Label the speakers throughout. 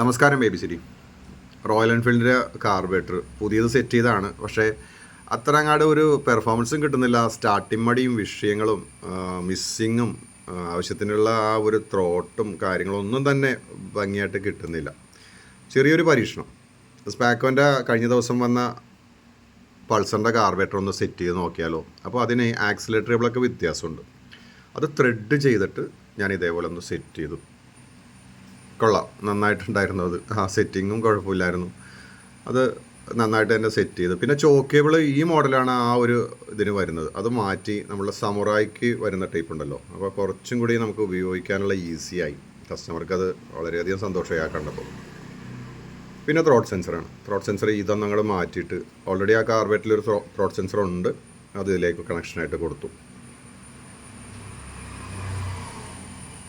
Speaker 1: നമസ്കാരം baby city. Royal എൻഫീൽഡിൻ്റെ carburettor പുതിയത് set ചെയ്തതാണ്. പക്ഷേ അത്ര അങ്ങാട് ഒരു പെർഫോമൻസും കിട്ടുന്നില്ല. സ്റ്റാർട്ടിങ് മടിയും വിഷയങ്ങളും മിസ്സിങ്ങും ആവശ്യത്തിനുള്ള ആ ഒരു ത്രോട്ടും കാര്യങ്ങളൊന്നും തന്നെ ഭംഗിയായിട്ട് കിട്ടുന്നില്ല. ചെറിയൊരു പരീക്ഷണം സ്പാക്കോൻ്റെ കഴിഞ്ഞ ദിവസം വന്ന പൾസറിൻ്റെ കാർബേറ്റർ ഒന്ന് സെറ്റ് ചെയ്ത് നോക്കിയാലോ. അപ്പോൾ അതിന് ആക്സിലേറ്റർ കേബിളൊക്കെ വ്യത്യാസമുണ്ട്. അത് ത്രെഡ് ചെയ്തിട്ട് ഞാൻ ഇതേപോലെ ഒന്ന് സെറ്റ് ചെയ്തു. കൊള്ളാം, നന്നായിട്ടുണ്ടായിരുന്നു. അത് സെറ്റിങ്ങും കുഴപ്പമില്ലായിരുന്നു. അത് നന്നായിട്ട് തന്നെ സെറ്റ് ചെയ്തു. പിന്നെ ചോക്ക് കേബിൾ ഈ മോഡലാണ് ആ ഒരു ഇതിന് വരുന്നത്. അത് മാറ്റി നമ്മളുടെ സമുറായിക്ക് വരുന്ന ടൈപ്പ് ഉണ്ടല്ലോ, അപ്പോൾ കുറച്ചും കൂടി നമുക്ക് ഉപയോഗിക്കാനുള്ള ഈസിയായി. കസ്റ്റമർക്ക് അത് വളരെയധികം സന്തോഷമായി കണ്ടപ്പോൾ. പിന്നെ ത്രോട്ട് സെൻസറാണ്. ത്രോട്ട് സെൻസർ ഇതൊന്നും അങ്ങോട്ട് മാറ്റിയിട്ട് ഓൾറെഡി ആ കാർബേറ്റിലൊരു ത്രോട്ട് സെൻസർ ഉണ്ട്, അത് ഇതിലേക്ക് കണക്ഷനായിട്ട് കൊടുത്തു.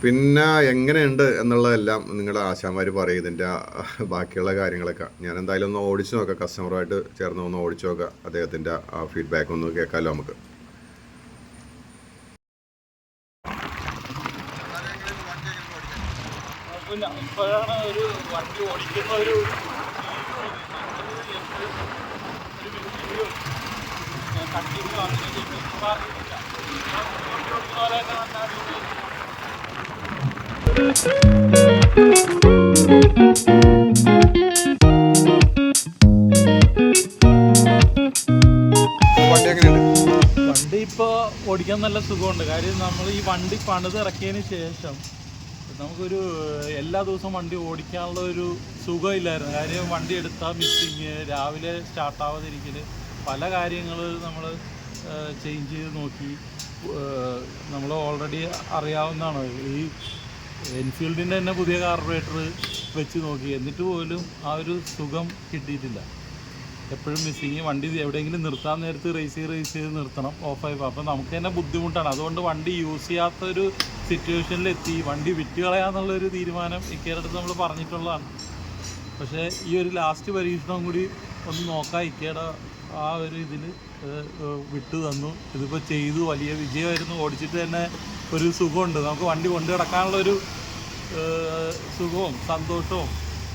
Speaker 1: പിന്നെ എങ്ങനെയുണ്ട് എന്നുള്ളതെല്ലാം നിങ്ങളുടെ ആശാന്മാർ പറയും. ഇതിൻ്റെ ബാക്കിയുള്ള കാര്യങ്ങളൊക്കെ ഞാൻ എന്തായാലും ഒന്ന് ഓടിച്ചു നോക്കാം. കസ്റ്റമറുമായിട്ട് ചേർന്ന് ഒന്ന് ഓടിച്ചു നോക്കാം. അദ്ദേഹത്തിൻ്റെ ആ ഫീഡ്ബാക്ക് ഒന്ന് കേൾക്കാമല്ലോ നമുക്ക്.
Speaker 2: ഇപ്പോഴാണ് ഒരു വണ്ടി ഓടിക്കുന്ന ഒരു കണ്ടിന്യൂ വണ്ടി ഇപ്പോൾ ഓടിക്കാൻ നല്ല സുഖമുണ്ട്. കാര്യം നമ്മൾ ഈ വണ്ടി പണിതിറക്കിയതിന് ശേഷം നമുക്കൊരു എല്ലാ ദിവസവും വണ്ടി ഓടിക്കാനുള്ള ഒരു സുഖമില്ലായിരുന്നു. കാര്യം വണ്ടി എടുത്താൽ മിസ്സിങ്, രാവിലെ സ്റ്റാർട്ടാവാതിരിക്കൽ, പല കാര്യങ്ങൾ നമ്മൾ ചേഞ്ച് ചെയ്ത് നോക്കി. നമ്മൾ ഓൾറെഡി അറിയാവുന്നതാണ് ഈ എൻഫീൽഡിൻ്റെ തന്നെ പുതിയ കാർബറേറ്റർ വെച്ച് നോക്കി, എന്നിട്ട് പോലും ആ ഒരു സുഖം കിട്ടിയിട്ടില്ല. എപ്പോഴും മിസ്സിങ്. വണ്ടി എവിടെയെങ്കിലും നിർത്താൻ നേരത്ത് റേസ് ചെയ്ത് നിർത്തണം, ഓഫായി. അപ്പോൾ നമുക്ക് തന്നെ ബുദ്ധിമുട്ടാണ്. അതുകൊണ്ട് വണ്ടി യൂസ് ചെയ്യാത്തൊരു സിറ്റുവേഷനിലെത്തി. വണ്ടി വിറ്റ് കളയാന്നുള്ളൊരു തീരുമാനം ഇക്കയുടെ നമ്മൾ പറഞ്ഞിട്ടുള്ളതാണ്. പക്ഷേ ഈ ഒരു ലാസ്റ്റ് പരീക്ഷണം കൂടി ഒന്ന് നോക്കാം. ഇക്കയുടെ ആ ഒരു ഇതിൽ വിട്ടു തന്നു. ഇതിപ്പോൾ ചെയ്തു, വലിയ വിജയമായിരുന്നു. ഓടിച്ചിട്ട് തന്നെ ഒരു സുഖമുണ്ട്. നമുക്ക് വണ്ടി കൊണ്ടു കിടക്കാനുള്ളൊരു സുഖവും സന്തോഷവും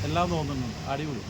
Speaker 2: എല്ലാം തോന്നുന്നുണ്ട്. അടിപൊളി.